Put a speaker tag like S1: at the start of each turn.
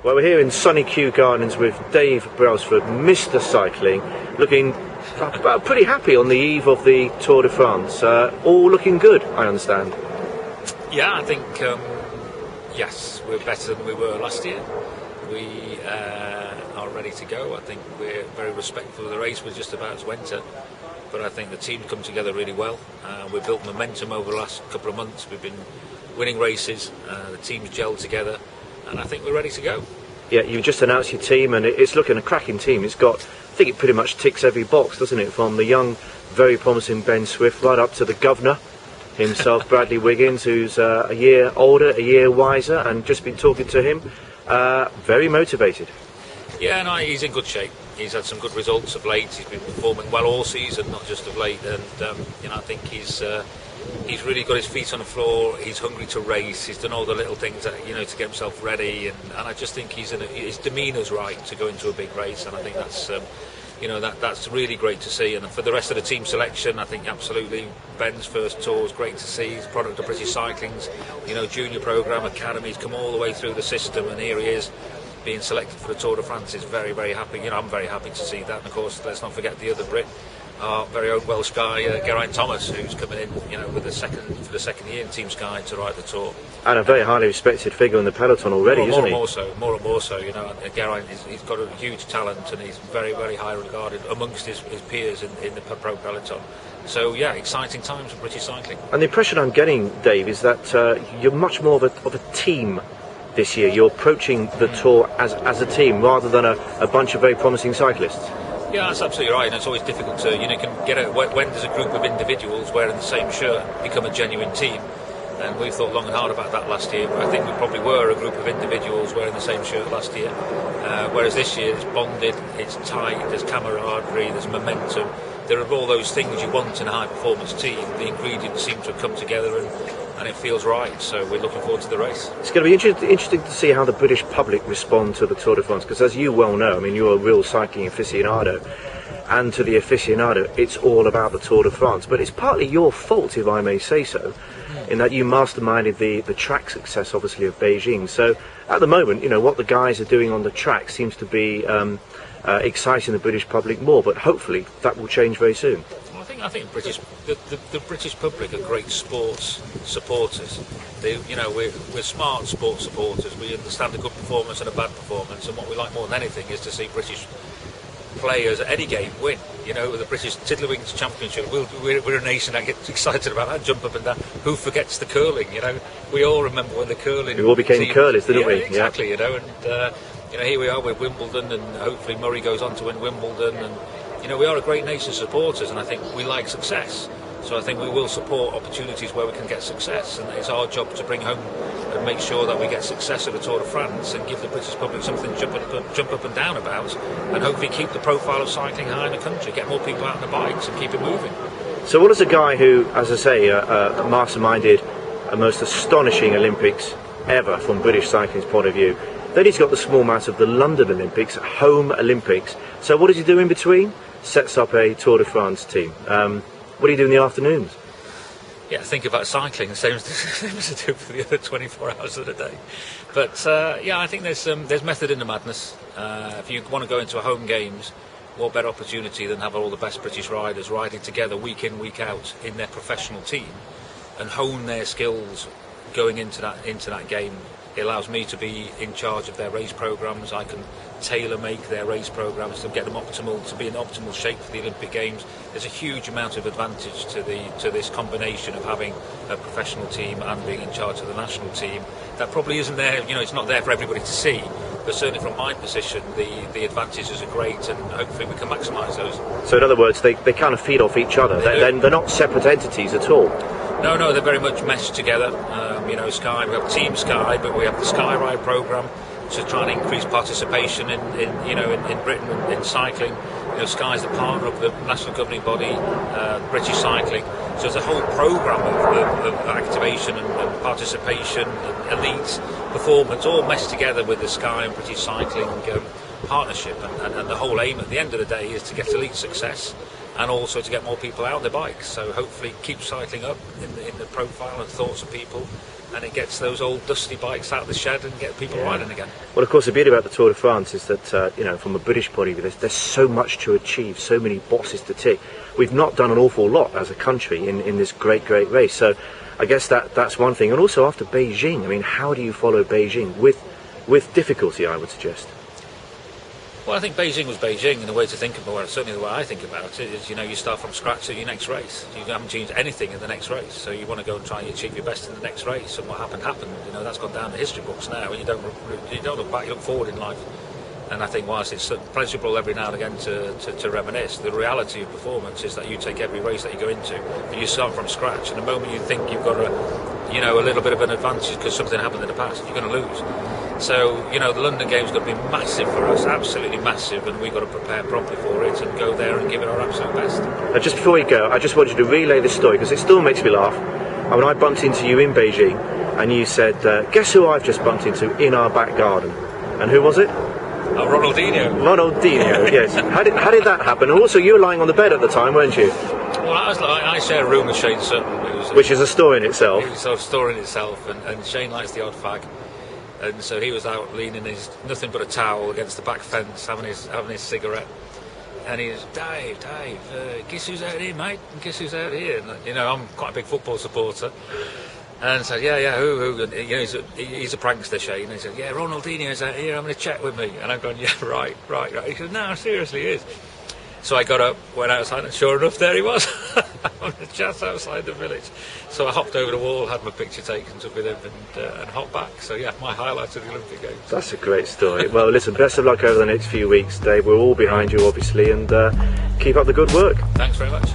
S1: Well, we're here in sunny Kew Gardens with Dave Brailsford, Mr. Cycling, looking pretty happy on the eve of the Tour de France. All looking good, I understand.
S2: Yeah, I think, yes, we're better than we were last year. We are ready to go. I think we're very respectful of the race. We're just about to enter. But I think the team come together really well. We've built momentum over the last couple of months. We've been winning races. The team's gelled together. And I think we're ready to go.
S1: Yeah, you've just announced your team, and it's looking a cracking team. It's got, I think it pretty much ticks every box, doesn't it? From the young, very promising Ben Swift, right up to the governor himself, Bradley Wiggins, who's a year older, a year wiser, and just been talking to him. Very motivated.
S2: Yeah, no, he's in good shape. He's had some good results of late. He's been performing well all season, not just of late. And I think he's really got his feet on the floor. He's hungry to race. He's done all the little things that, to get himself ready. And I just think his demeanour's right to go into a big race. And I think that's that's really great to see. And for the rest of the team selection, I think absolutely Ben's first tour is great to see. He's a product of British Cycling's junior programme, academies, come all the way through the system, and here he is being selected for the Tour de France. Is very, very happy. I'm very happy to see that. And of course, let's not forget the other Brit, our very own Welsh guy, Geraint Thomas, who's coming in, for the second year in Team Sky to ride the Tour.
S1: And a very highly respected figure in the peloton already, isn't he?
S2: More and more so. Geraint, he's got a huge talent, and he's very, very high regarded amongst his peers in the pro peloton. So yeah, exciting times for British cycling. And the impression I'm getting, Dave, is that you're much more of a team this year. You're approaching the Tour as a team rather than a bunch of very promising cyclists. Yeah, that's absolutely right. And it's always difficult to, can get when there's a group of individuals wearing the same shirt become a genuine team. And we thought long and hard about that last year. But I think we probably were a group of individuals wearing the same shirt last year. Whereas this year it's bonded, it's tight, there's camaraderie, there's momentum. There are all those things you want in a high performance team. The ingredients seem to have come together and it feels right. So we're looking forward to the race. It's
S1: going to be interesting to see how the British public respond to the Tour de France, because as you well know, you're a real cycling aficionado, and to the aficionado it's all about the Tour de France. But it's partly your fault, if I may say so, in that you masterminded the track success, obviously, of Beijing. So at the moment, what the guys are doing on the track seems to be exciting the British public more, but hopefully that will change very soon.
S2: I think the British public are great sports supporters. We're smart sports supporters. We understand a good performance and a bad performance, and what we like more than anything is to see British players at any game win. The British Tiddlywinks Championship, we're a nation that gets excited about that, jump up and down. Who forgets the curling? We all remember when the curling.
S1: We all became curlers, didn't we?
S2: Exactly. And here we are with Wimbledon, and hopefully Murray goes on to win Wimbledon, and we are a great nation of supporters, and I think we like success. So I think we will support opportunities where we can get success, and it's our job to bring home and make sure that we get success at the Tour de France and give the British public something to jump up and down about, and hopefully keep the profile of cycling high in the country, get more people out on the bikes and keep it moving.
S1: So what does a guy who, as I say, masterminded a most astonishing Olympics ever from British cycling's point of view, then he's got the small mass of the London Olympics, home Olympics. So what does he do in between? Sets up a Tour de France team. What do you do in the afternoons?
S2: Yeah, think about cycling, the same as I do for the other 24 hours of the day. But I think there's method in the madness. If you want to go into a home games, what better opportunity than have all the best British riders riding together week in, week out in their professional team and hone their skills going into that game. It allows me to be in charge of their race programmes. I can tailor-make their race programmes to get them to be in optimal shape for the Olympic Games. There's a huge amount of advantage to this combination of having a professional team and being in charge of the national team. That probably isn't there, it's not there for everybody to see, but certainly from my position, the advantages are great, and hopefully we can maximise those.
S1: So in other words, they kind of feed off each other. They're not separate entities at all.
S2: No, they're very much meshed together. Sky, we have Team Sky, but we have the Sky Ride programme to try and increase participation in Britain in cycling. Sky's the partner of the national governing body, British Cycling. So there's a whole programme of activation and participation, and elite performance, all meshed together with the Sky and British Cycling partnership. And the whole aim at the end of the day is to get elite success and also to get more people out on their bikes. So hopefully keep cycling up in the profile and thoughts of people, and it gets those old dusty bikes out of the shed and get people riding again.
S1: Well, of course, the beauty about the Tour de France is that, you know, from a British point of view, there's so much to achieve, so many boxes to tick. We've not done an awful lot as a country in this great race. So I guess that's one thing. And also after Beijing, I mean, how do you follow Beijing? With difficulty, I would suggest.
S2: Well, I think Beijing was Beijing, and the way to think about it, certainly the way I think about it, is, you know, you start from scratch at your next race. You haven't changed anything in the next race, so you want to go and try and achieve your best in the next race. And what happened. You know, that's gone down the history books now, and you don't look back, you look forward in life. And I think whilst it's pleasurable every now and again to reminisce, the reality of performance is that you take every race that you go into, and you start from scratch. And the moment you think you've got a little bit of an advantage because something happened in the past, you're going to lose. So, you know, the London Games got to be massive for us, absolutely massive, and we've got to prepare properly for it and go there and give it our absolute best.
S1: Just before we go, I just want you to relay this story, because it still makes me laugh. When I bumped into you in Beijing, and you said, guess who I've just bumped into in our back garden? And who was it? Ronaldinho, yes. How did that happen? And also, you were lying on the bed at the time, weren't you?
S2: Well, I share a room with Shane Sutton.
S1: Which is a story in itself.
S2: It was a story in itself, and Shane likes the odd fag. And so he was out leaning his nothing but a towel against the back fence, having his cigarette. And he's, Dave, guess who's out here, mate? Guess who's out here? And, you know, I'm quite a big football supporter. And said, who? And, you know, he's a prankster, Shane. And he said, yeah, Ronaldinho's out here, I'm going to check with me. And I'm going, yeah, right. He said, no, seriously, he is. So I got up, went outside, and sure enough, there he was, just outside the village. So I hopped over the wall, had my picture taken, took with him, and hopped back. So yeah, my highlight of the Olympic Games.
S1: That's a great story. Well, listen, best of luck over the next few weeks, Dave. We're all behind you, obviously, and keep up the good work.
S2: Thanks very much.